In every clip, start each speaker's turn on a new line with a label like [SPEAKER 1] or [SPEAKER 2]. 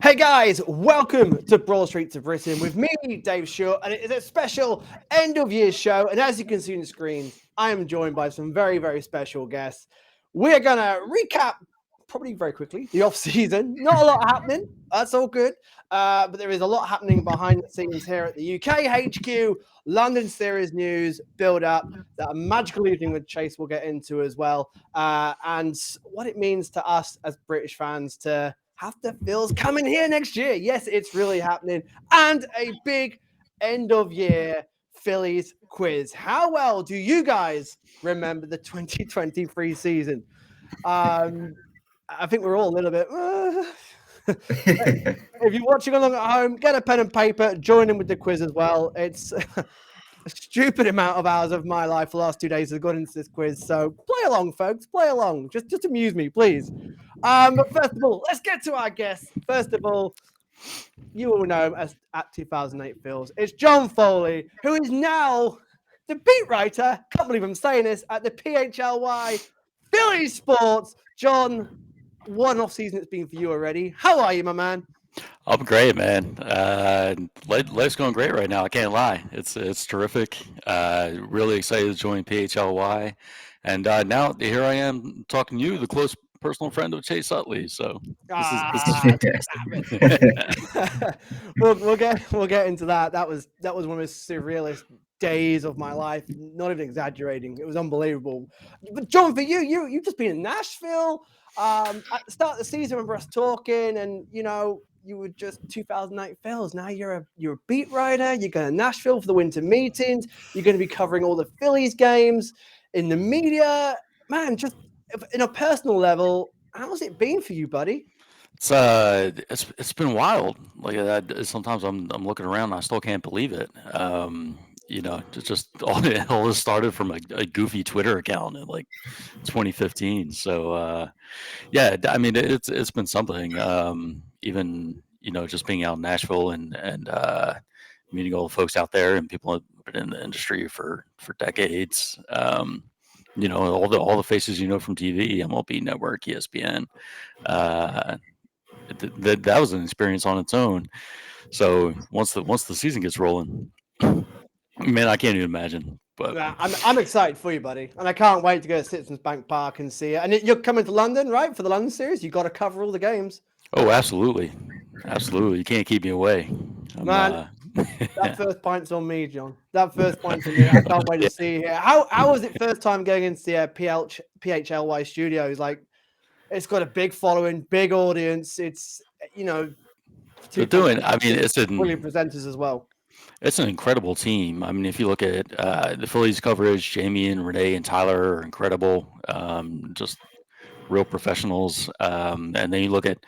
[SPEAKER 1] Hey guys, welcome to Broad Streets of Britain with me, Dave Short, and it is a special end of year show. And as you can see on the screen, I am joined by some very, very special guests. We're gonna recap probably very quickly the off season. Not a lot happening. That's all good. But there is a lot happening behind the scenes here at the UK HQ. London series news build up, that magical evening with Chase we'll get into as well, and what it means to us as British fans to have the Phils coming here next year. Yes, it's really happening. And a big end of year Phillies quiz. How well do you guys remember the 2023 season? I think we're all a little bit. If you're watching along at home, get a pen and paper, join in with the quiz as well. It's a stupid amount of hours of my life the last 2 days have gone into this quiz. So play along, folks. Play along. Just amuse me, please. But first of all, let's get to our guests. First of all, you all know him as at 2008 Phils. It's John Foley, who is now the beat writer. Can't believe I'm saying this at the PHLY Sports. John, what an off season it's been for you already. How are you, my man?
[SPEAKER 2] I'm great, man. Life's going great right now. I can't lie. It's terrific. Really excited to join PHLY, and now here I am talking to you, the close personal friend of Chase Utley. So this is
[SPEAKER 3] Fantastic.
[SPEAKER 1] we'll get into that. That was one of the most surrealist days of my life. Not even exaggerating. It was unbelievable. But John, for you've just been in Nashville. At the start of the season, I remember us talking, and you were just 2008 Phils. Now you're a beat writer. You're going to Nashville for the winter meetings. You're going to be covering all the Phillies games in the media. Man, just in a personal level, how's it been for you, buddy?
[SPEAKER 2] it's been wild. Sometimes I'm looking around and I still can't believe it. Just all this started from a goofy Twitter account in like 2015. So yeah, I mean it's been something. Even just being out in Nashville and meeting all the folks out there and people who've been in the industry for decades. All the faces from TV, MLB Network, ESPN. That was an experience on its own. So once the season gets rolling, man, I can't even imagine. But
[SPEAKER 1] yeah, I'm excited for you, buddy, and I can't wait to go to Citizens Bank Park and see it. And you're coming to London, right, for the London series? You got to cover all the games.
[SPEAKER 2] Oh, absolutely. You can't keep me away,
[SPEAKER 1] man. That first point's on me, John. That first point's on me. I can't wait to see it. How was it first time going into the PHLY studios? Like, it's got a big following, big audience. It's
[SPEAKER 2] they're doing. I mean, it's
[SPEAKER 1] brilliant presenters as well.
[SPEAKER 2] It's an incredible team. I mean, if you look at the Phillies coverage, Jamie and Renee and Tyler are incredible. Just real professionals. And then you look at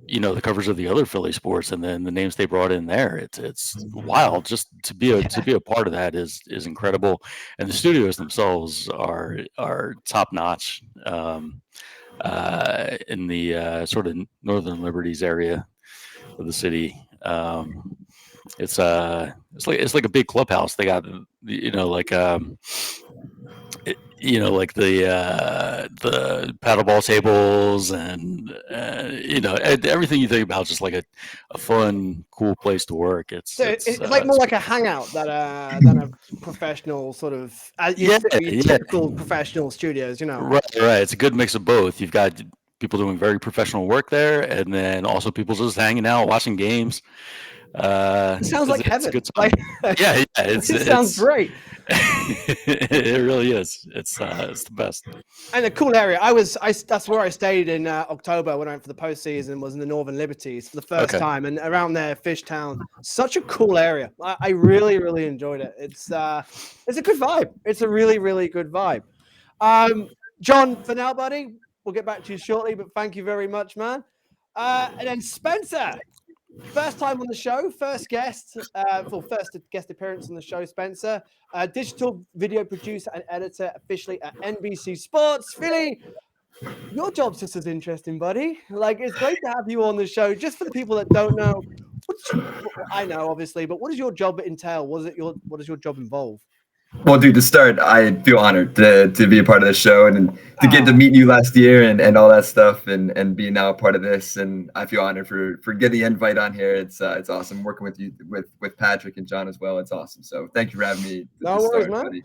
[SPEAKER 2] the coverage of the other Philly sports, and then the names they brought in there. It's wild. Just to be a part of that is incredible. And the studios themselves are top notch. In the sort of Northern Liberties area of the city. It's like a big clubhouse. They got the paddleball tables and everything you think about, just like a fun, cool place to work. It's
[SPEAKER 1] like more like a hangout than a professional sort of typical professional studios.
[SPEAKER 2] Right. It's a good mix of both. You've got people doing very professional work there, and then also people just hanging out, watching games.
[SPEAKER 1] It sounds like heaven.
[SPEAKER 2] It
[SPEAKER 1] sounds great.
[SPEAKER 2] It really is. It's the best.
[SPEAKER 1] And a cool area. That's where I stayed in October when I went for the postseason. Was in the Northern Liberties for the first time, and around there, Fishtown. Such a cool area. I really, really enjoyed it. It's a good vibe. It's a really, really good vibe. John, for now, buddy, we'll get back to you shortly. But thank you very much, man. And then Spencer. First time on the show, first guest appearance on the show, Spencer. Digital video producer and editor officially at NBC Sports. Philly, your job's just as interesting, buddy. Like, it's great to have you on the show. Just for the people that don't know, I know, obviously, but what does your job entail? What does your job involve?
[SPEAKER 3] Well, dude, to start, I feel honored to be a part of this show and to get to
[SPEAKER 1] Oh,
[SPEAKER 3] meet you last year and all that stuff and be now a part of this. And I feel honored for getting the invite on here. It's awesome working with you with Patrick and John as well. It's awesome. So thank you for having me to
[SPEAKER 1] no worries,
[SPEAKER 3] start,
[SPEAKER 1] man.
[SPEAKER 3] buddy.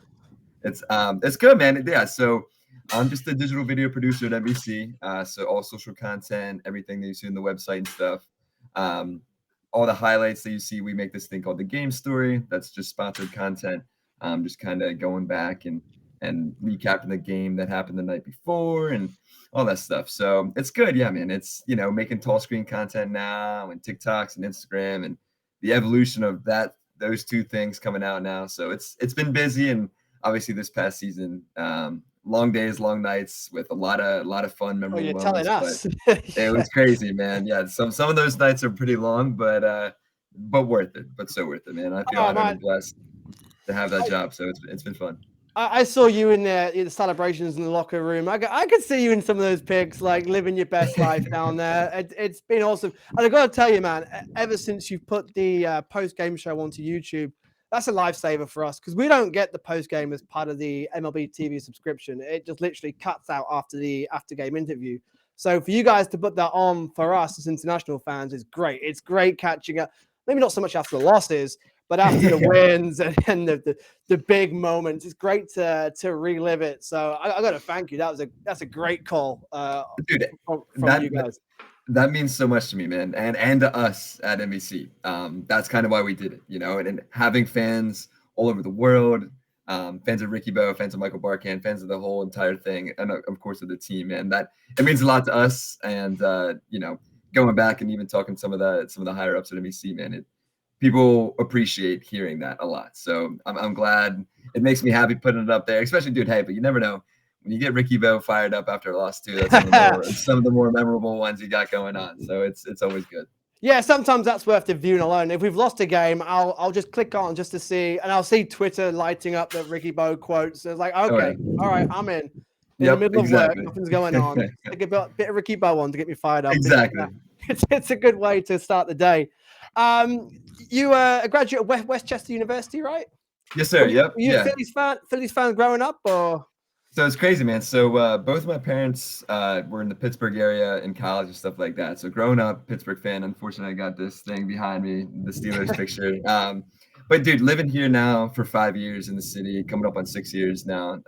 [SPEAKER 3] It's good, man. Yeah. So I'm just a digital video producer at NBC. So all social content, everything that you see on the website and stuff. Um, all the highlights that you see, we make this thing called the Game Story. That's just sponsored content. Just kind of going back and recapping the game that happened the night before and all that stuff. So it's good, yeah, man. It's making tall screen content now and TikToks and Instagram and the evolution of those two things coming out now. So it's been busy and obviously this past season, long days, long nights with a lot of fun,
[SPEAKER 1] Oh,
[SPEAKER 3] memorable
[SPEAKER 1] you're telling
[SPEAKER 3] moments. But
[SPEAKER 1] us.
[SPEAKER 3] it was crazy, man. Yeah, some of those nights are pretty long, but worth it. But so worth it, man. I feel
[SPEAKER 1] Oh,
[SPEAKER 3] honored
[SPEAKER 1] man.
[SPEAKER 3] and blessed to have that job. So it's been fun.
[SPEAKER 1] I saw you in the celebrations in the locker room. I could see you in some of those pics, like living your best life down there. It's been awesome. And I got to tell you, man, ever since you put the post-game show onto YouTube, that's a lifesaver for us because we don't get the post-game as part of the MLB TV subscription. It just literally cuts out after the after-game interview. So for you guys to put that on for us as international fans is great. It's great catching up. Maybe not so much after the losses, but after the wins and the big moments, it's great to relive it. So I got to thank you. That's a great call
[SPEAKER 3] Dude,
[SPEAKER 1] from you guys.
[SPEAKER 3] that means so much to me, man, and to us at NBC. That's kind of why we did it, and having fans all over the world, fans of Ricky Bo, fans of Michael Barkan, fans of the whole entire thing, and of course of the team, man. That it means a lot to us, and going back and even talking to some of the higher ups at NBC, man, people appreciate hearing that a lot. So I'm glad. It makes me happy putting it up there, especially, dude. Hey, but you never know when you get Ricky Bo fired up after a loss too. That's some of the more memorable ones you got going on. So it's always good.
[SPEAKER 1] Yeah, sometimes that's worth the viewing alone. If we've lost a game, I'll just click on just to see, and I'll see Twitter lighting up the Ricky Bo quotes. So it's like, okay, all right, I'm in. In the middle of work, nothing's going on. Take a bit of Ricky Bo on to get me fired up.
[SPEAKER 3] Exactly.
[SPEAKER 1] It's a good way to start the day. You a graduate of Westchester University, right?
[SPEAKER 3] Yes, sir. Yep.
[SPEAKER 1] Were you a Phillies fan growing up, or?
[SPEAKER 3] So it's crazy, man. So both of my parents were in the Pittsburgh area in college and stuff like that. So growing up, Pittsburgh fan. Unfortunately, I got this thing behind me, the Steelers picture. But dude, living here now for 5 years in the city, coming up on 6 years now,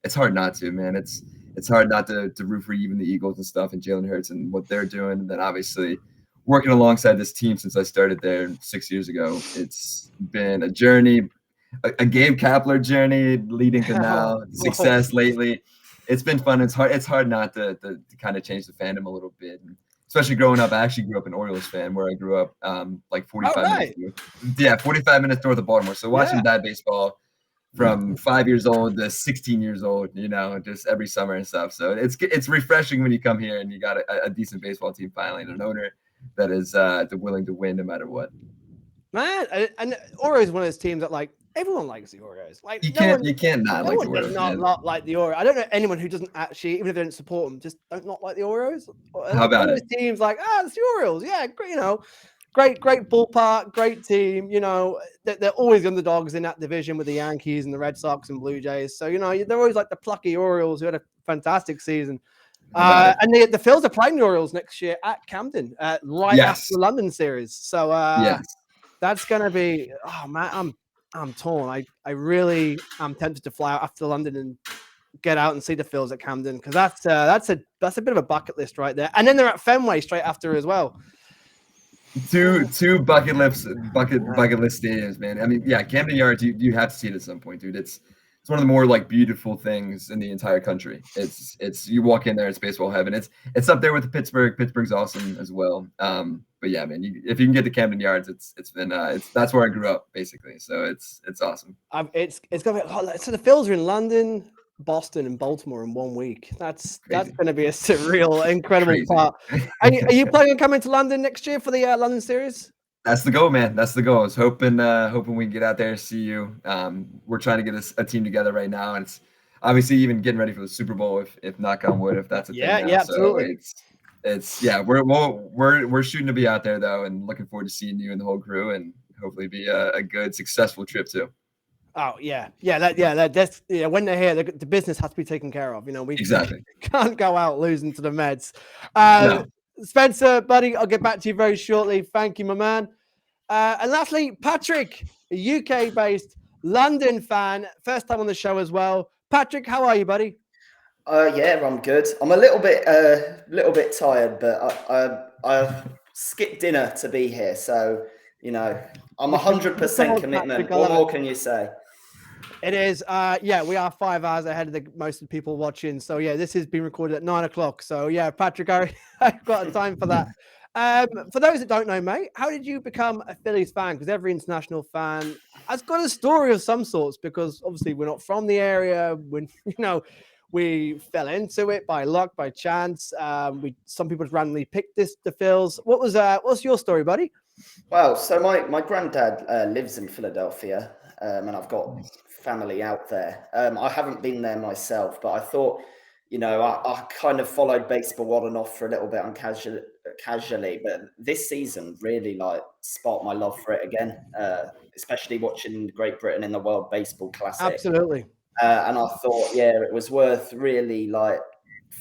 [SPEAKER 3] it's hard not to, man. It's hard not to root for even the Eagles and stuff and Jalen Hurts and what they're doing. And then obviously working alongside this team since I started there 6 years ago. It's been a journey. A Gabe Kapler journey leading to now success lately. It's been fun. It's hard not to kind of change the fandom a little bit. And especially growing up, I actually grew up an Orioles fan where I grew up like 45 minutes. 45 minutes north of Baltimore. So watching that baseball from 5 years old to 16 years old, just every summer and stuff. So it's refreshing when you come here and you got a decent baseball team finally and an owner that is willing to win no matter what.
[SPEAKER 1] Man, and Orioles is one of those teams that like everyone likes the Orioles. Like
[SPEAKER 3] you can't not like the Orioles.
[SPEAKER 1] Not like the Orioles. I don't know anyone who doesn't actually, even if they don't support them, just don't not like the Orioles.
[SPEAKER 3] How about it?
[SPEAKER 1] Teams like it's the Orioles. Yeah, great ballpark, great team. They're always the underdogs in that division with the Yankees and the Red Sox and Blue Jays. So they're always like the plucky Orioles who had a fantastic season. And the Phils are playing the Orioles next year at Camden, right after the London series. So that's gonna be. Oh man, I'm torn. I really am tempted to fly out after London and get out and see the Phils at Camden because that's a bit of a bucket list right there. And then they're at Fenway straight after as well.
[SPEAKER 3] Two bucket list stadiums, man. I mean, Camden Yards. You have to see it at some point, dude. It's one of the more like beautiful things in the entire country. It's you walk in there, it's baseball heaven. It's up there with the Pittsburgh. Pittsburgh's awesome as well. But yeah, man, if you can get to Camden Yards, that's where I grew up basically. So it's awesome.
[SPEAKER 1] It's gonna be so the Phils are in London, Boston, and Baltimore in 1 week. That's going to be a surreal, incredible part. Are you planning on coming to London next year for the London series?
[SPEAKER 3] That's the goal, man. That's the goal. I was hoping we can get out there and see you. We're trying to get a team together right now, and it's obviously even getting ready for the Super Bowl. If knock on wood, if that's a thing.
[SPEAKER 1] Yeah, absolutely.
[SPEAKER 3] So we're shooting to be out there though, and looking forward to seeing you and the whole crew, and hopefully be a good, successful trip too.
[SPEAKER 1] Oh yeah. When they're here, the business has to be taken care of. We
[SPEAKER 3] Exactly.
[SPEAKER 1] can't go out losing to the Mets.
[SPEAKER 3] No.
[SPEAKER 1] Spencer, buddy, I'll get back to you very shortly. Thank you, my man. And lastly, Patrick, a UK-based London fan, first time on the show as well. Patrick, how are you, buddy?
[SPEAKER 4] Yeah, I'm good. I'm a little bit tired, but I skipped dinner to be here, so I'm 100% commitment. What more can you say?
[SPEAKER 1] It is. We are 5 hours ahead of the most of the people watching. So yeah, this has been recorded at 9 o'clock. So yeah, Patrick, I've got a time for that. For those that don't know, mate, how did you become a Phillies fan? Because every international fan has got a story of some sorts. Because obviously we're not from the area. When we fell into it by luck, by chance. Some people just randomly picked the Phils. What's your story, buddy?
[SPEAKER 4] Well, so my granddad lives in Philadelphia, and I've got family out there. I haven't been there myself, but I thought, I kind of followed baseball on and off for a little bit casually, but this season really sparked my love for it again, especially watching Great Britain in the World Baseball Classic.
[SPEAKER 1] Absolutely.
[SPEAKER 4] And I thought, it was worth really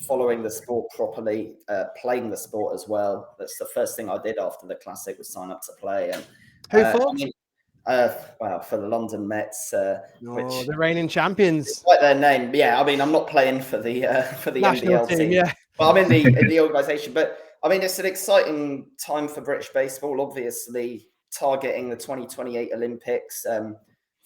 [SPEAKER 4] following the sport properly, playing the sport as well. That's the first thing I did after the Classic was sign up to play. And
[SPEAKER 1] who for?
[SPEAKER 4] For the London Mets,
[SPEAKER 1] which the reigning champions.
[SPEAKER 4] Quite their name, yeah. I mean, I'm not playing for the
[SPEAKER 1] national
[SPEAKER 4] NBL team,
[SPEAKER 1] yeah.
[SPEAKER 4] But I'm in the organisation. But I mean, it's an exciting time for British baseball. Obviously, targeting the 2028 Olympics.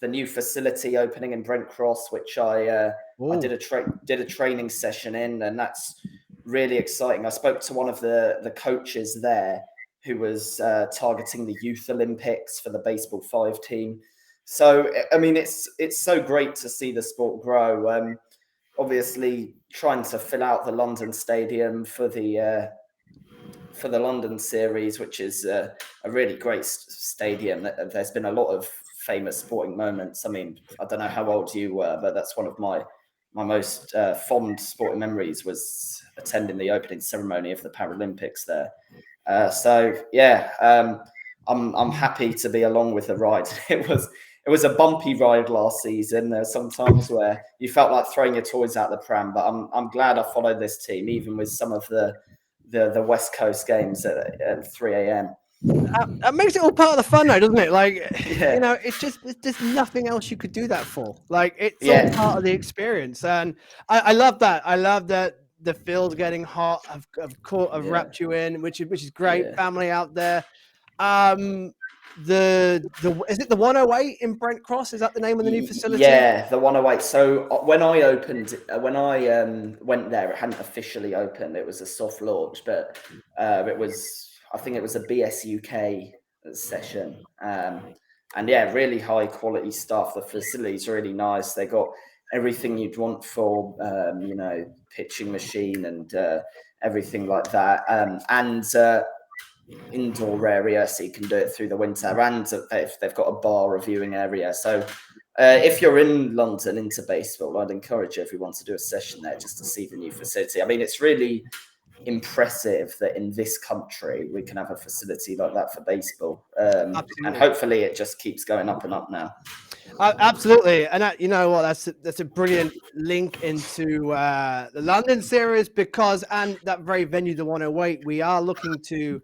[SPEAKER 4] The new facility opening in Brent Cross, which I did a training session in, and that's really exciting. I spoke to one of the coaches there who was targeting the Youth Olympics for the Baseball 5 team. So I mean, it's so great to see the sport grow. Obviously, trying to fill out the London Stadium for the London series, which is a really great stadium. There's been a lot of famous sporting moments. I mean, I don't know how old you were, but that's one of my most fond sporting memories was attending the opening ceremony of the Paralympics there. I'm happy to be along with the ride. It was a bumpy ride last season. There's sometimes where you felt like throwing your toys out the pram, but I'm glad I followed this team, even with some of the West Coast games at 3 a.m.
[SPEAKER 1] That makes it all part of the fun, though, doesn't it? It's just nothing else you could do that for. It's all part of the experience, and I love that. I love that the field's getting hot. I've wrapped you in, which is great. Yeah. Family out there. Is it the 108 in Brent Cross? Is that the name of the new facility?
[SPEAKER 4] Yeah, the 108. So when I went there, it hadn't officially opened. It was a soft launch, but I think it was a BSUK session. And yeah, really high quality stuff. The facility's really nice. They got everything you'd want for, pitching machine and everything like that. And indoor area, so you can do it through the winter. And they've got a bar reviewing area. So if you're in London into baseball, I'd encourage everyone to do a session there just to see the new facility. I mean, it's really impressive that in this country we can have a facility like that for baseball, and hopefully it just keeps going up and up now.
[SPEAKER 1] Absolutely, and you know what? That's a brilliant link into the London series, and that very venue, the 108. We are looking to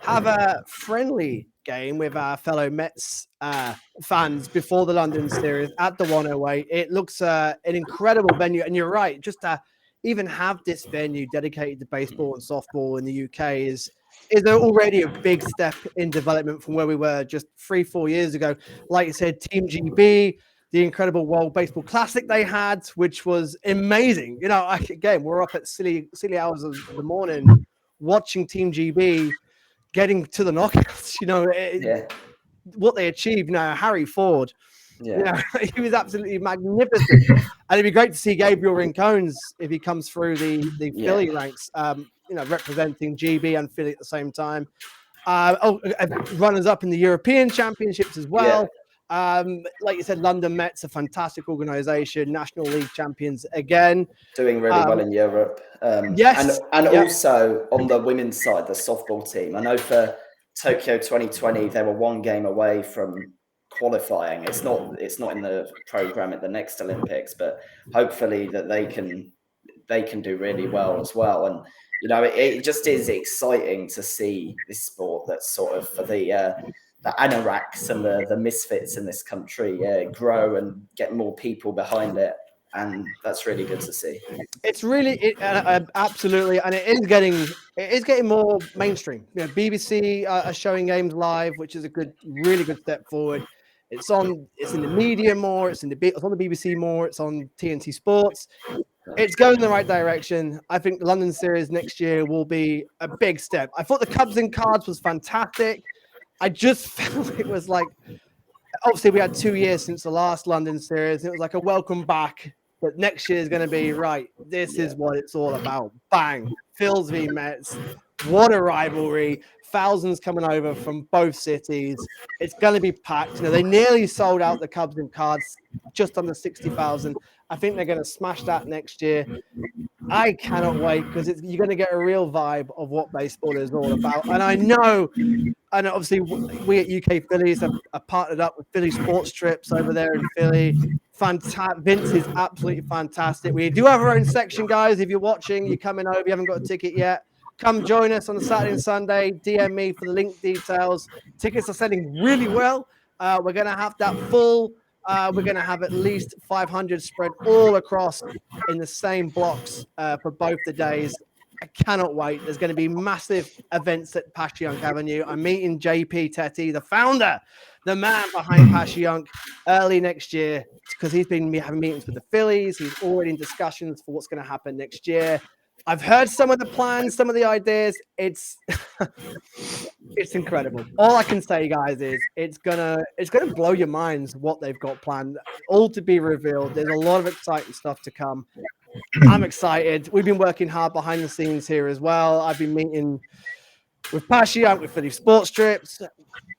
[SPEAKER 1] have a friendly game with our fellow Mets fans before the London series at the 108. It looks an incredible venue, and you're right, just to even have this venue dedicated to baseball and softball in the UK is already a big step in development from where we were just 3-4 years ago. Like you said, Team GB, the incredible World Baseball Classic they had, which was amazing. Again, we're up at silly hours of the morning watching Team GB getting to the knockouts. What they achieved. Harry Ford. Yeah, he was absolutely magnificent, and it'd be great to see Gabriel Rincones if he comes through the Philly ranks. Representing GB and Philly at the same time. Runners up in the European Championships as well. Yeah. Like you said, London Mets, a fantastic organization, National League champions again.
[SPEAKER 4] Doing really well in Europe.
[SPEAKER 1] Yes.
[SPEAKER 4] And also on the women's side, the softball team. I know for Tokyo 2020, they were one game away from qualifying. It's not in the program at the next Olympics, but hopefully that they can do really well as well. And it just is exciting to see this sport that's sort of for the anoraks and the misfits in this country grow and get more people behind it. And that's really good to see.
[SPEAKER 1] It's really absolutely, and it is getting more mainstream. BBC are showing games live, which is a really good step forward. It's in the media more. It's on the BBC more. It's on TNT Sports. It's going in the right direction. I think the London series next year will be a big step. I thought the Cubs and Cards was fantastic. I just felt it was like, obviously we had 2 years since the last London series. It was like a welcome back. But next year is going to be right. This is what it's all about. Bang. Phils v Mets. What a rivalry. Thousands coming over from both cities. It's going to be packed. They nearly sold out the Cubs and Cards, just under 60,000. I think they're going to smash that next year. I cannot wait because you're going to get a real vibe of what baseball is all about. And I know, and obviously we at UK Phillies have partnered up with PHLY Sports trips over there in Philly. Fantastic. Vince is absolutely fantastic. We do have our own section, guys. If you're watching, you're coming over, you haven't got a ticket yet, come join us on the Saturday and Sunday. DM me for the link details. Tickets are selling really well. We're going to have that full. We're going to have at least 500 spread all across in the same blocks for both the days. I cannot wait. There's going to be massive events at Passyunk Avenue. I'm meeting JP Tetty, the founder, the man behind Passyunk, early next year because he's been having meetings with the Phillies. He's already in discussions for what's going to happen next year. I've heard some of the plans, some of the ideas. It's incredible. All I can say, guys, is it's gonna blow your minds what they've got planned. All to be revealed. There's a lot of exciting stuff to come. I'm excited. We've been working hard behind the scenes here as well. I've been meeting with Passyunk, with PHLY Sports trips,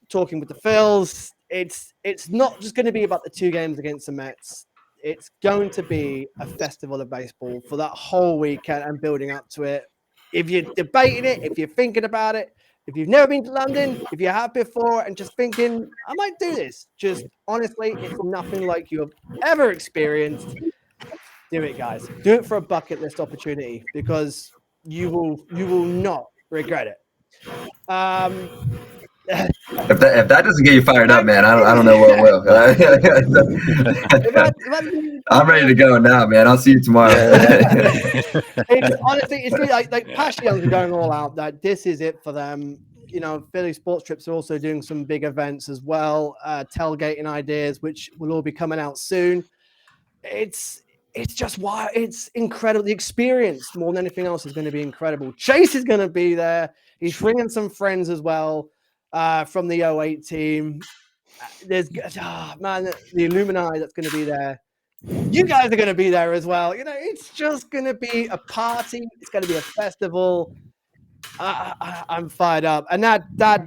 [SPEAKER 1] talking with the Phils. It's not just going to be about the 2 games against the Mets. It's going to be a festival of baseball for that whole weekend and building up to it. If you're debating it, if you're thinking about it, if you've never been to London, if you have before and just thinking, I might do this, just honestly, it's nothing like you have ever experienced. Do it, guys. Do it for a bucket list opportunity because you will not regret it.
[SPEAKER 3] If that doesn't get you fired up, man, I don't know what will. I'm ready to go now, man. I'll see you tomorrow.
[SPEAKER 1] It's really like Passyunk are going all out. That this is it for them. PHLY Sports trips are also doing some big events as well. Tailgating ideas, which will all be coming out soon. It's just why it's incredible. The experience more than anything else is going to be incredible. Chase is going to be there. He's bringing some friends as well. From the 08 team. There's the Illuminati that's going to be there. You guys are going to be there as well. It's just going to be a party. It's going to be a festival. I'm fired up. And that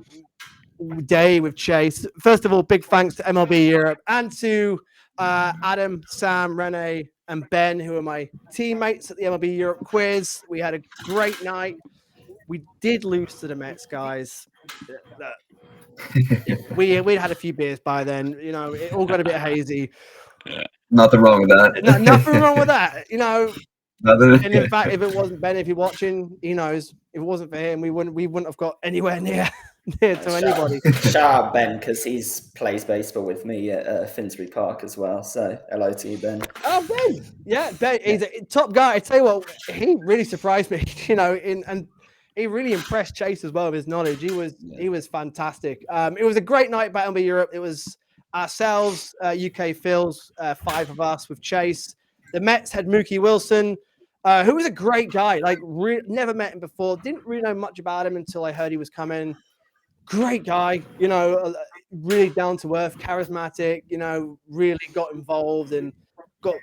[SPEAKER 1] day with Chase, first of all, big thanks to MLB Europe and to Adam, Sam, Rene, and Ben, who are my teammates at the MLB Europe quiz. We had a great night. We did lose to the Mets, guys. We had a few beers by then. It all got a bit hazy.
[SPEAKER 3] Nothing wrong with that.
[SPEAKER 1] Nothing wrong with that.
[SPEAKER 3] Nothing.
[SPEAKER 1] And in fact, if it wasn't Ben, if you're watching, he knows. If it wasn't for him, we wouldn't have got anywhere near to anybody.
[SPEAKER 4] Shout out Ben because he's plays baseball with me at Finsbury Park as well. So hello to you, Ben.
[SPEAKER 1] Oh, Ben. Yeah, Ben. He's a top guy. I tell you what, he really surprised me. And he really impressed Chase as well with his knowledge. He was fantastic. It was a great night by MLB Europe. It was ourselves, UK Phils, 5 of us with Chase. The Mets had Mookie Wilson, who was a great guy. Never met him before. Didn't really know much about him until I heard he was coming. Great guy, really down to earth, charismatic. Really got involved and got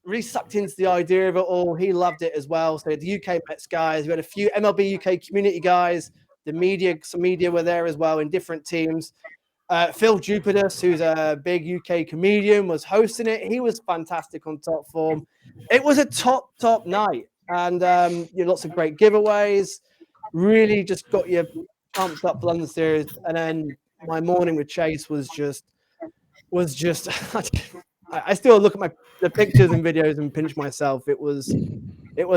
[SPEAKER 1] really sucked into the idea of it all. He loved it as well. So the UK Mets guys, we had a few MLB UK community guys. Some media were there as well in different teams. Phil Jupiter, who's a big UK comedian, was hosting it. He was fantastic on top form. It was a top night. And lots of great giveaways. Really just got you pumped up for London series. And then my morning with Chase was just was just I still look at the pictures and videos and pinch myself. It was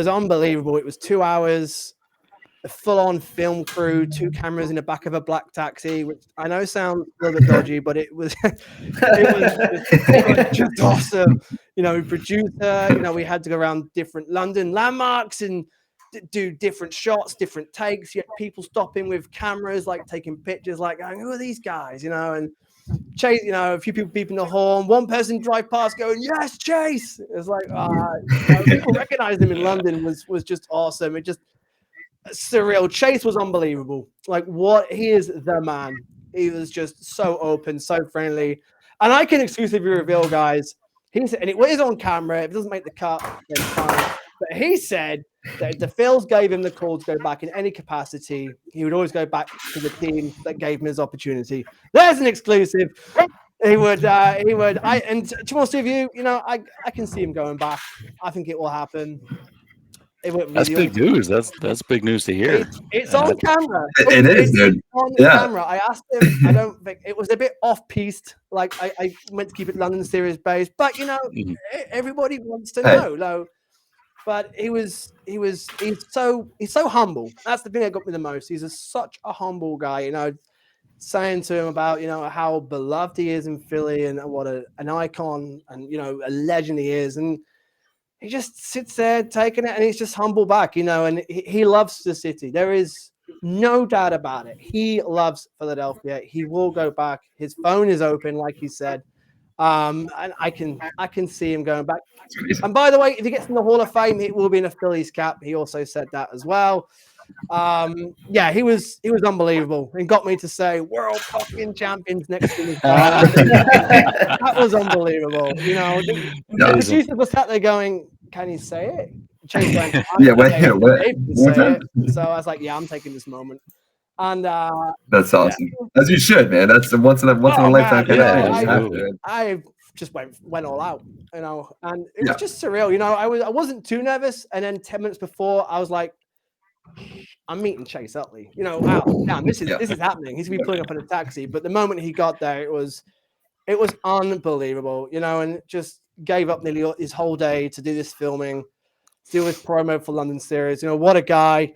[SPEAKER 1] unbelievable. It was 2 hours, a full-on film crew, 2 cameras in the back of a black taxi, which I know sounds a little bit dodgy, but it was just awesome. Producer, we had to go around different London landmarks and do different shots, different takes. You had people stopping with cameras, like taking pictures, like going, "Who are these guys?" And Chase, a few people beeping the horn. One person drive past going, "Yes, Chase!" It's like, people recognized him in London was just awesome. It just surreal. Chase was unbelievable. Like, he is the man. He was just so open, so friendly. And I can exclusively reveal, guys, he said, and it was on camera. If it doesn't make the cut, then fine. But he said that if the Phils gave him the call to go back in any capacity, he would always go back to the team that gave him his opportunity. There's an exclusive. He would. And to be honest with you, I can see him going back. I think it will happen.
[SPEAKER 2] That's big news. That's big news to hear.
[SPEAKER 1] It's on camera.
[SPEAKER 3] It is, dude.
[SPEAKER 1] It's on camera. I asked him. I don't think it was a bit off-piste. Like I meant to keep it London series based, but everybody wants to know. No, but he's so humble. That's the thing that got me the most. He's such a humble guy. Saying to him about how beloved he is in Philly and what an icon and a legend he is, and he just sits there taking it, and he's just humble back, and he loves the city. There is no doubt about it. He loves Philadelphia. He will go back. His phone is open, like he said. And I can see him going back. And by the way, if he gets in the Hall of Fame, it will be in a Phillies cap. He also said that as well. He was unbelievable and got me to say world fucking champions next to me. That was unbelievable. The producers were sat there going, "Can you say it?" Chase went, So I was like, "Yeah, I'm taking this moment." And
[SPEAKER 3] that's awesome. As you should, man. That's a once in a lifetime thing.
[SPEAKER 1] I just went all out, and it was just surreal. I wasn't too nervous, and then 10 minutes before, I was like, I'm meeting Chase Utley. Wow, damn, this is happening. He's gonna be pulling up in a taxi. But the moment he got there, it was unbelievable, and just gave up nearly his whole day to do this filming, do this promo for London series. What a guy.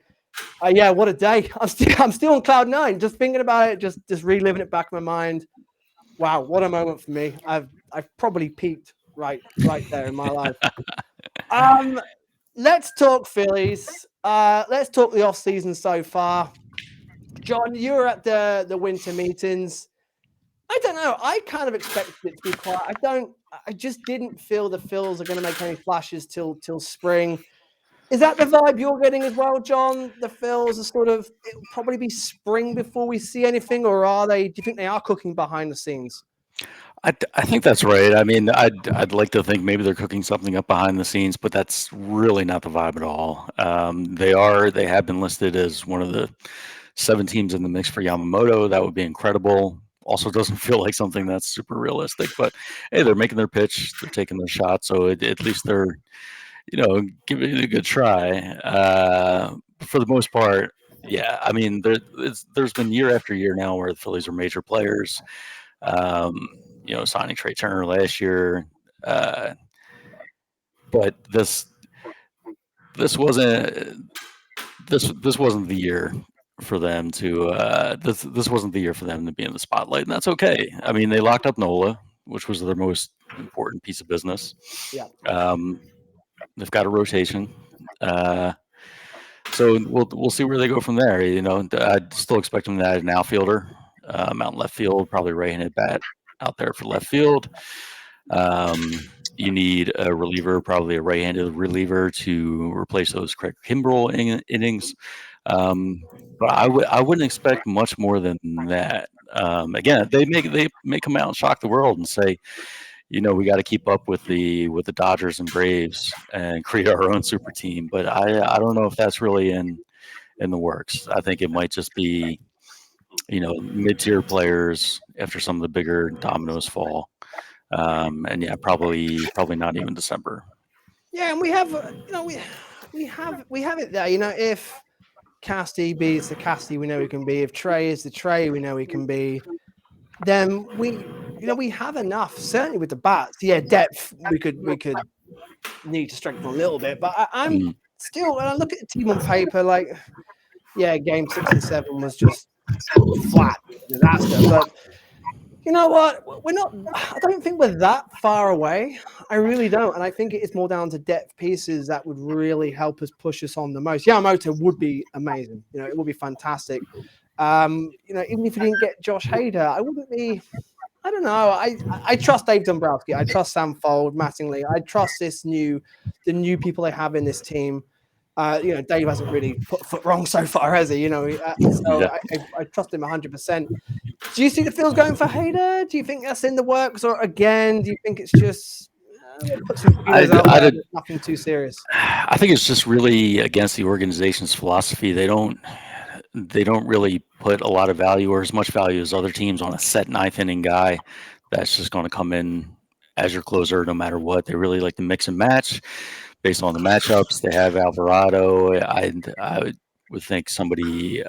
[SPEAKER 1] What a day. I'm still on cloud 9, just thinking about it, just reliving it back in my mind. Wow, what a moment for me. I've probably peaked right there in my life. Let's talk Phillies. Let's talk the off season so far. John, you were at the winter meetings. I don't know. I kind of expected it to be quiet. I just didn't feel the Phils are going to make any flashes till spring. Is that the vibe you're getting as well, John? The Phils are it'll probably be spring before we see anything, or do you think they are cooking behind the scenes?
[SPEAKER 2] I think that's right. I mean, I'd like to think maybe they're cooking something up behind the scenes, but that's really not the vibe at all. They have been listed as one of the 7 teams in the mix for Yamamoto. That would be incredible. Also doesn't feel like something that's super realistic, but hey, they're making their pitch, they're taking their shot, so at least they're, giving it a good try. For the most part, yeah. I mean, there's been year after year now where the Phillies are major players. Signing Trey Turner last year, but this wasn't the year for them to this wasn't the year for them to be in the spotlight, and that's okay. I mean, they locked up Nola, which was their most important piece of business.
[SPEAKER 1] Yeah.
[SPEAKER 2] They've got a rotation. So we'll see where they go from there. I'd still expect them to add an outfielder, out in left field, probably right-handed bat out there for left field. You need a reliever, probably a right-handed reliever to replace those Craig Kimbrell innings. But I wouldn't expect much more than that. Again, they may come out and shock the world and say, we got to keep up with the Dodgers and Braves and create our own super team. But I don't know if that's really in the works. I think it might just be, mid-tier players after some of the bigger dominoes fall. And yeah, probably not even December.
[SPEAKER 1] Yeah, and we have, we have it there. If Casty beats the Casty we know he can be, if Trey is the Trey we know he can be, then we we have enough, certainly with the bats. Yeah, depth, we could need to strengthen a little bit, but I'm still, when I look at the team on paper, like, yeah, game 6 and 7 was just flat disaster, but you know what? I don't think we're that far away. I really don't. And I think it is more down to depth pieces that would really help us push us on the most. Yamamoto would be amazing. It would be fantastic. Even if you didn't get Josh Hader, I wouldn't be, I don't know. I trust Dave Dombrowski. I trust Sam Fold, Mattingly. I trust the new people they have in this team. Dave hasn't really put a foot wrong so far, has he? I trust him 100%. Do you see the Phil's going for Hader? Do you think that's in the works, or again, do you think it's just put some feelers out there, nothing too serious?
[SPEAKER 2] I think it's just really against the organization's philosophy. They don't really put a lot of value or as much value as other teams on a set 9th inning guy that's just going to come in as your closer no matter what. They really like to mix and match based on the matchups. They have Alvarado. I would think somebody.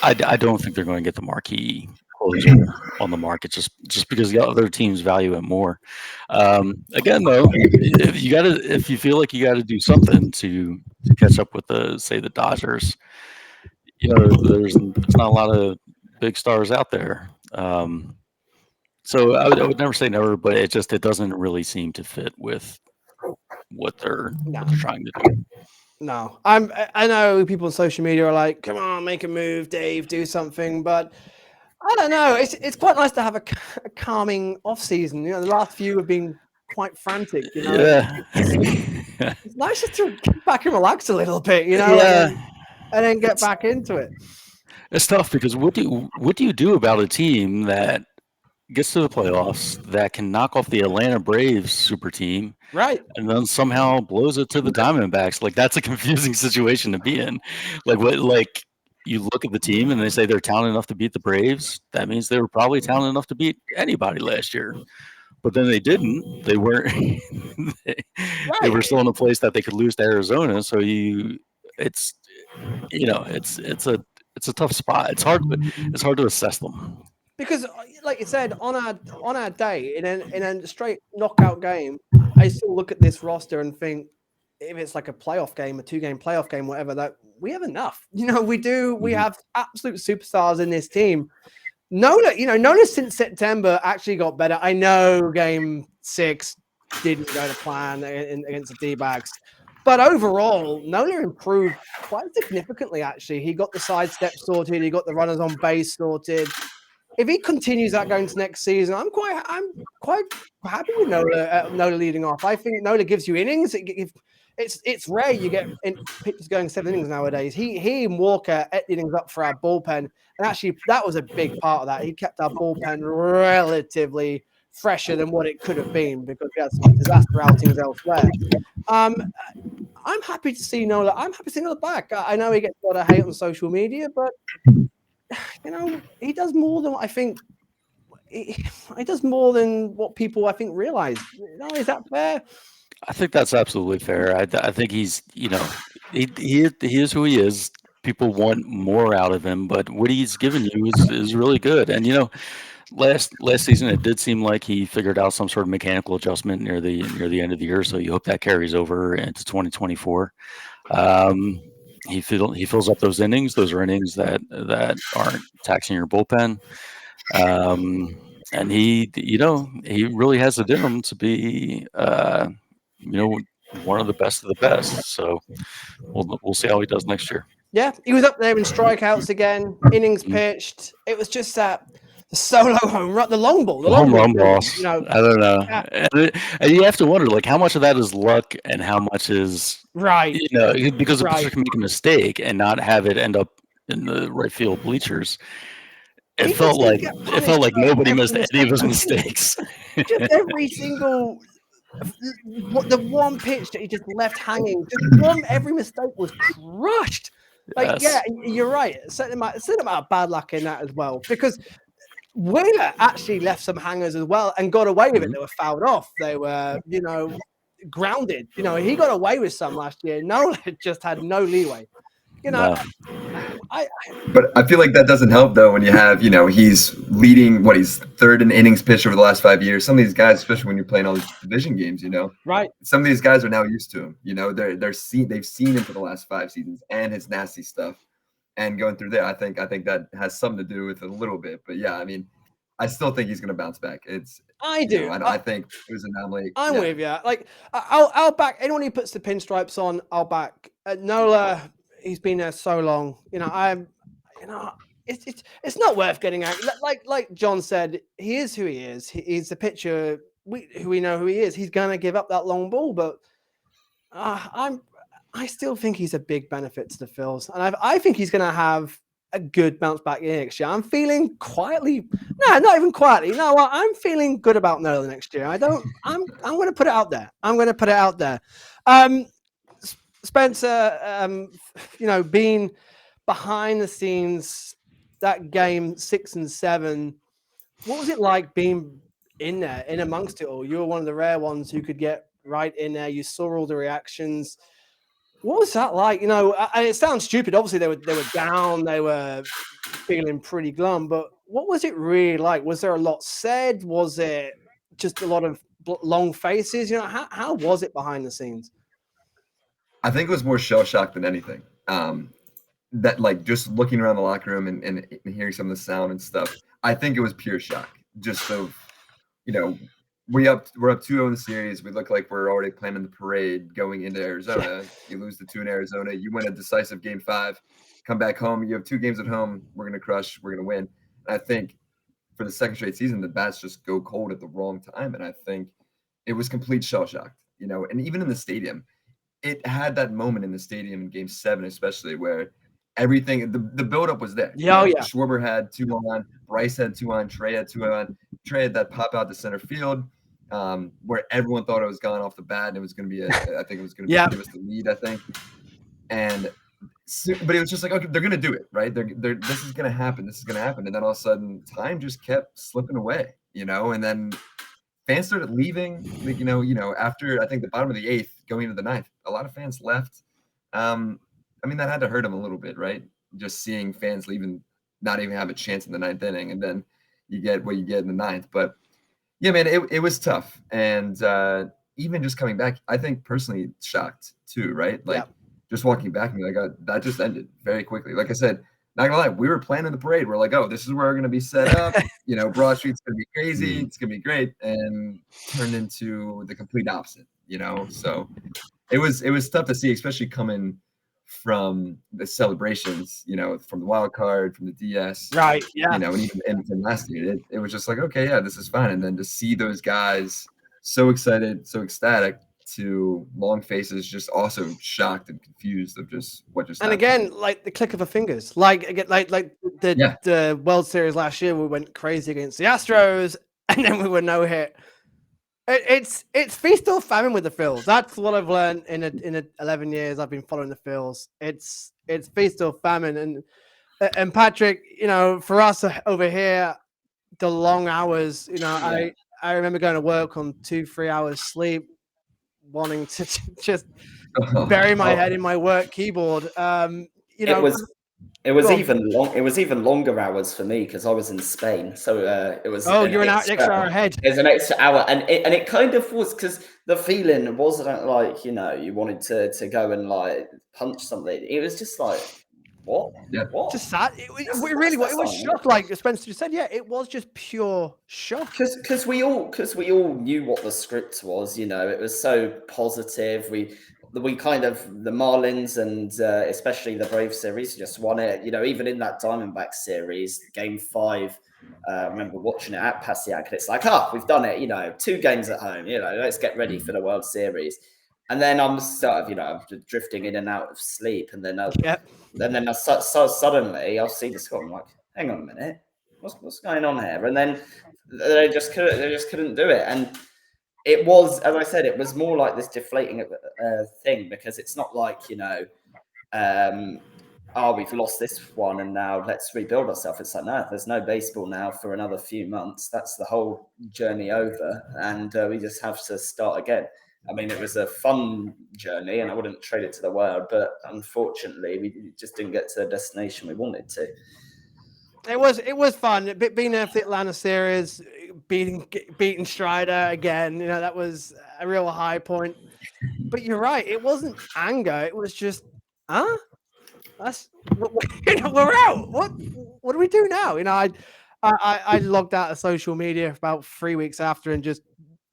[SPEAKER 2] I don't think they're going to get the marquee closer on the market just because the other teams value it more. Again, though, if you feel like you got to do something to catch up with the Dodgers, there's not a lot of big stars out there. So I would never say never, but it doesn't really seem to fit with what they're trying to do.
[SPEAKER 1] No, I know people on social media are like, come on, make a move, Dave, do something. But I don't know. It's quite nice to have a calming off season. The last few have been quite frantic.
[SPEAKER 2] Yeah.
[SPEAKER 1] It's nice just to get back and relax a little bit,
[SPEAKER 2] Yeah.
[SPEAKER 1] and then get back into it.
[SPEAKER 2] It's tough because what do you do about a team that gets to the playoffs, that can knock off the Atlanta Braves super team,
[SPEAKER 1] right,
[SPEAKER 2] and then somehow blows it to the Diamondbacks? Like, that's a confusing situation to be in. Like you look at the team and they say they're talented enough to beat the Braves. That means they were probably talented enough to beat anybody last year. But then they didn't. They weren't. They were still in a place that they could lose to Arizona. So it's a tough spot. It's hard to assess them.
[SPEAKER 1] Because, like you said, on our day in a straight knockout game, I still look at this roster and think, if it's like a playoff game, a 2-game playoff game, whatever, that we have enough. We do. We have absolute superstars in this team. Nola since September actually got better. I know game 6 didn't go to plan against the D-backs, but overall, Nola improved quite significantly. Actually, he got the sidestep sorted. He got the runners on base sorted. If he continues that going to next season, I'm quite happy with Nola leading off. I think Nola gives you innings. It's rare you get pitchers going 7 innings nowadays. He and Walker ate innings up for our bullpen, and actually that was a big part of that. He kept our bullpen relatively fresher than what it could have been because we had some disaster outings elsewhere. I'm happy to see Nola. I'm happy to see Nola back. I know he gets a lot of hate on social media, but he does more than what I think. He does more than what people, I think, realize. Is that fair?
[SPEAKER 2] I think that's absolutely fair. I think he's, he is who he is. People want more out of him, but what he's given you is really good. And last season it did seem like he figured out some sort of mechanical adjustment near the end of the year. So you hope that carries over into 2024. He fills up those innings. Those are innings that aren't taxing your bullpen. And he really has it in him to be, one of the best of the best. So we'll see how he does next year.
[SPEAKER 1] Yeah, he was up there in strikeouts again, innings pitched. It was just the solo home run, the long ball, the
[SPEAKER 2] home run balls. I don't know. Yeah. And you have to wonder, how much of that is luck and how much is
[SPEAKER 1] right.
[SPEAKER 2] Because a pitcher can make a mistake and not have it end up in the right field bleachers. It felt like nobody missed any of his mistakes.
[SPEAKER 1] Just every single. The one pitch that he just left hanging, every mistake was crushed. Yeah, you're right. Set him out bad luck in that as well, because Wheeler actually left some hangers as well and got away with it. They were fouled off. They were, grounded. He got away with some last year. Nola just had no leeway. You know,
[SPEAKER 2] No.
[SPEAKER 3] But I feel like that doesn't help though when you have, he's leading he's third in innings pitched over the last 5 years. Some of these guys, especially when you're playing all these division games,
[SPEAKER 1] right.
[SPEAKER 3] some of these guys are now used to him. They've seen him for the last 5 seasons and his nasty stuff. And going through there, I think that has something to do with it a little bit. But yeah, I mean, I still think he's going to bounce back.
[SPEAKER 1] I do.
[SPEAKER 3] I think it was an anomaly.
[SPEAKER 1] I'm with you. Like, I'll back anyone who puts the pinstripes on. I'll back Nola. He's been there so long. It's not worth getting out. Like John said, he is who he is. He's the pitcher. We know who he is. He's gonna give up that long ball, but I still think he's a big benefit to the Phils, and I think he's gonna have a good bounce back year next year. I'm feeling quietly. No, not even quietly. No, I'm feeling good about Nola next year. I'm going to put it out there. Spencer, being behind the scenes, that game 6 and 7, what was it like being in there, in amongst it all? You were one of the rare ones who could get right in there. You saw all the reactions. What was that like? And it sounds stupid. Obviously, they were down. They were feeling pretty glum. But what was it really like? Was there a lot said? Was it just a lot of long faces? How was it behind the scenes?
[SPEAKER 3] I think it was more shell shock than anything. That like just looking around the locker room and hearing some of the sound and stuff. I think it was pure shock. Just of, we're up 2-0 in the series. We look like we're already planning the parade going into Arizona. You lose the 2 in Arizona. You win a decisive game 5. Come back home. You have 2 games at home. We're going to crush. We're going to win. And I think for the second straight season, the bats just go cold at the wrong time. And I think it was complete shell shock, and even in the stadium, it had that moment in the stadium in game 7, especially where everything, the buildup was there.
[SPEAKER 1] Yeah, yeah.
[SPEAKER 3] Schwarber had 2 on, Bryce had 2 on, Trey had 2 on. Trey had that pop out to center field, where everyone thought it was gone off the bat, and it was going to be give us the lead, I think. But it was just like, okay, they're going to do it, right? This is going to happen. And then all of a sudden, time just kept slipping away, and then fans started leaving, after I think the bottom of the 8th, going into the 9th, a lot of fans left. That had to hurt them a little bit, right? Just seeing fans leaving, not even have a chance in the 9th inning, and then you get what you get in the 9th. But yeah, man, it was tough. And even just coming back, I think personally shocked too, right? Like just walking back and that just ended very quickly. Like I said, not gonna lie, we were planning the parade. We're like, oh, this is where we're gonna be set up. Broad Street's gonna be crazy. It's gonna be great, and turned into the complete opposite. So it was tough to see, especially coming from the celebrations, from the wild card, from the DS,
[SPEAKER 1] right? Yeah,
[SPEAKER 3] and even from last year, it was just like, okay, yeah, this is fine. And then to see those guys so excited, so ecstatic, to long faces just also shocked and confused of just what just
[SPEAKER 1] and
[SPEAKER 3] happened.
[SPEAKER 1] Again, like the click of a fingers, like the World Series last year, we went crazy against the Astros, and then we were no hit. It's feast or famine with the Phils. That's what I've learned in 11 years I've been following the Phils. It's feast or famine, and Patrick, for us over here, the long hours. I remember going to work on 2-3 hours sleep, wanting to just bury my head in my work keyboard.
[SPEAKER 4] It was even longer hours for me because I was in Spain, so it was.
[SPEAKER 1] Oh, you're an extra hour ahead.
[SPEAKER 4] There's an extra hour, and it kind of was because the feeling wasn't like you wanted to go and like punch something. It was just like what?
[SPEAKER 3] Yeah.
[SPEAKER 4] What?
[SPEAKER 1] Just sad. It was shock. Like Spencer just said, it was just pure shock.
[SPEAKER 4] Because we all knew what the script was. It was so positive. We kind of, the Marlins and especially the Braves series just won it. Even in that Diamondbacks series, game 5, I remember watching it at Pasiak, and it's like, we've done it. 2 games at home. Let's get ready for the World Series. And then I'm sort of, I'm drifting in and out of sleep, and then then suddenly I'll see the score. I'm like, hang on a minute, what's going on here? And then they just couldn't do it. And it was, as I said, it was more like this deflating thing, because it's not like, we've lost this one and now let's rebuild ourselves. It's like, no, there's no baseball now for another few months. That's the whole journey over, and we just have to start again. I mean, it was a fun journey, and I wouldn't trade it to the world. But unfortunately, we just didn't get to the destination we wanted to.
[SPEAKER 1] It was fun. Being there for the Atlanta series, beating Strider again. That was a real high point. But you're right. It wasn't anger. It was just, we're out. What do we do now? I logged out of social media for about 3 weeks after and just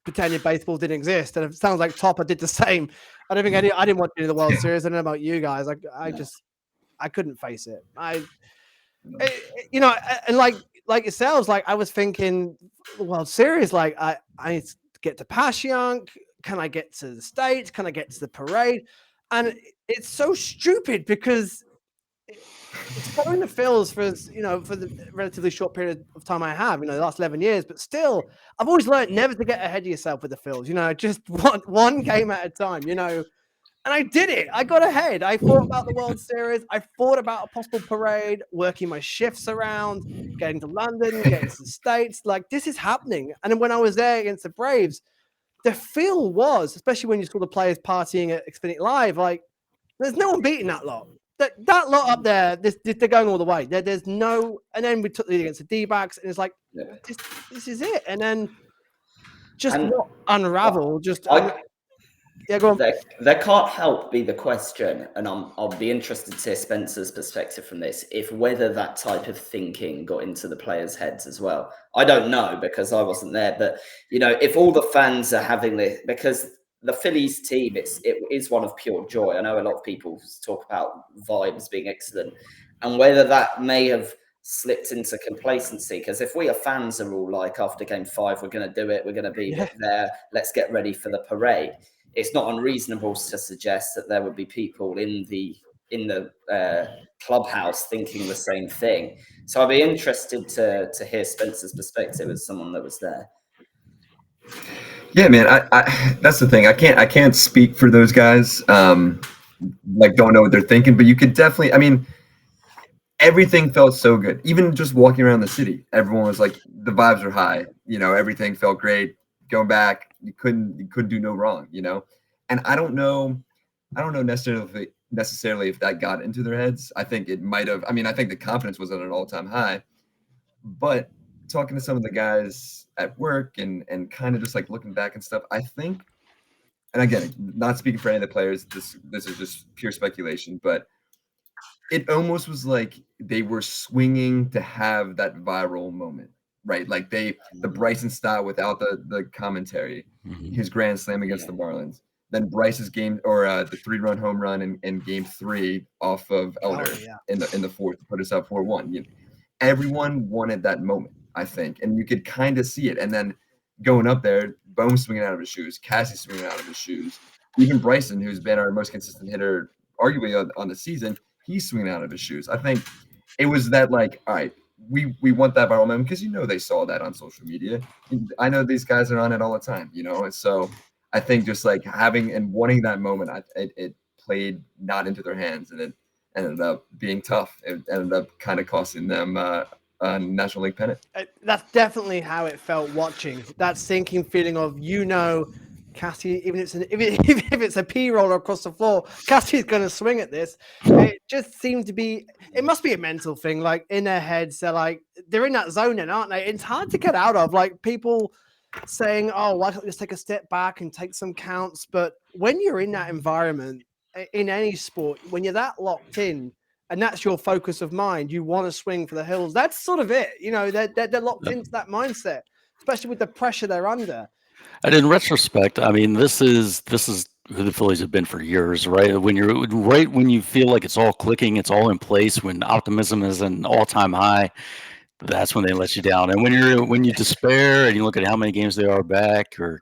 [SPEAKER 1] pretended baseball didn't exist. And it sounds like Topper did the same. I don't think I didn't want to do the World Series. I don't know about you guys. I couldn't face it. And like yourselves, like I was thinking the World Series, like I need to get to Passyunk. Can I get to the States? Can I get to the parade? And it's so stupid because it's following the Phils for the relatively short period of time I have, the last 11 years, but still I've always learned never to get ahead of yourself with the Phils, just one game at a time, and I did it. I got ahead. I thought about the World Series. I thought about a possible parade, working my shifts around, getting to London, getting to the States. Like, this is happening. And then when I was there against the Braves, the feel was, especially when you saw the players partying at Xfinity Live, like, there's no one beating that lot. That lot up there, they're going all the way. There's no... And then we took the lead against the D-backs, and it's like, this is it. And then just unravel. Yeah, go on.
[SPEAKER 4] There can't help be the question, and I'll be interested to hear Spencer's perspective from this, if whether that type of thinking got into the players' heads as well. I don't know because I wasn't there, but if all the fans are having this, because the Phillies team, it is one of pure joy. I know a lot of people talk about vibes being excellent, and whether that may have slipped into complacency, because if we are fans are all like, after game 5, we're going to do it, we're going to be there, let's get ready for the parade. It's not unreasonable to suggest that there would be people in the clubhouse thinking the same thing. So I'd be interested to hear Spencer's perspective as someone that was there.
[SPEAKER 3] Yeah, man. I that's the thing. I can't speak for those guys. Don't know what they're thinking, but you could definitely. I mean, everything felt so good. Even just walking around the city, everyone was like, the vibes were high. Everything felt great. Going back, you couldn't do no wrong, And I don't know necessarily if that got into their heads. I think it might have. I mean, I think the confidence was at an all-time high. But talking to some of the guys at work and kind of just like looking back and stuff, I think, and again, not speaking for any of the players, this is just pure speculation, but it almost was like they were swinging to have that viral moment. Right, like the Bryson style without the commentary, his grand slam against the Marlins, then Bryce's game or the 3-run home run in game 3 off of Elder in the 4th to put us up 4-1. Everyone wanted that moment, I think, and you could kind of see it. And then going up there, Bohm swinging out of his shoes, Cassie swinging out of his shoes, even Bryson, who's been our most consistent hitter, arguably on the season, he's swinging out of his shoes. I think it was that like, all right. We want that viral moment because they saw that on social media. I know these guys are on it all the time, and so I think just like having and wanting that moment, it played not into their hands, and it ended up being tough. It ended up kind of costing them a National League pennant.
[SPEAKER 1] That's definitely how it felt watching. That sinking feeling of Cassie, even if it's a P roller across the floor, Cassie's going to swing at this. It just seemed to be, it must be a mental thing. Like in their heads, they're in that zone then, aren't they? It's hard to get out of. Like people saying, oh, why don't we just take a step back and take some counts? But when you're in that environment, in any sport, when you're that locked in, and that's your focus of mind, you want to swing for the hills. That's sort of it. They're locked into that mindset, especially with the pressure they're under.
[SPEAKER 2] And in retrospect, I mean, this is who the Phillies have been for years, right? When you feel like it's all clicking, it's all in place, when optimism is an all-time high, that's when they let you down. And when you despair and you look at how many games they are back, or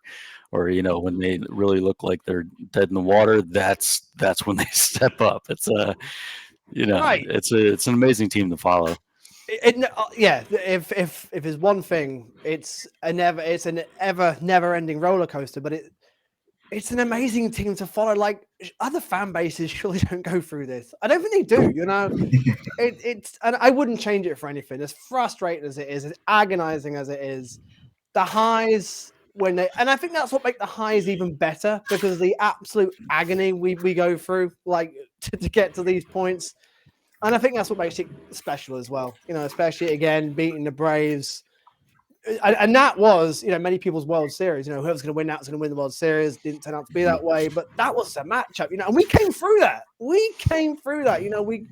[SPEAKER 2] when they really look like they're dead in the water, that's when they step up. It's right. It's an amazing team to follow.
[SPEAKER 1] If there's one thing, it's an ever never-ending roller coaster, but it's an amazing team to follow. Like other fan bases surely don't go through this. I don't think they do. It's and I wouldn't change it for anything. As frustrating as it is, as agonizing as it is, the highs when they, and I think that's what makes the highs even better because of the absolute agony we go through, like to get to these points. And I think that's what makes it special as well, you know, especially again beating the Braves. And that was, you know, many people's World Series. You know, whoever's going to win that's going to win the World Series. Didn't turn out to be that way, but that was a matchup, you know, and we came through that. You know, we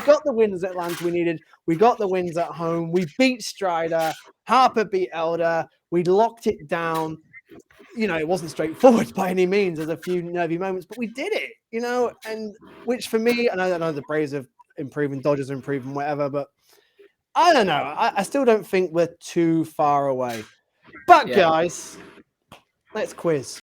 [SPEAKER 1] got the wins at Atlanta we needed. We got the wins at home. We beat Strider. Harper beat Elder. We locked it down. You know, it wasn't straightforward by any means. There's a few nervy moments, but we did it, you know, and which for me, I know the Braves have improved and Dodgers are improving, whatever, but I don't know. I still don't think we're too far away. But guys, let's quiz.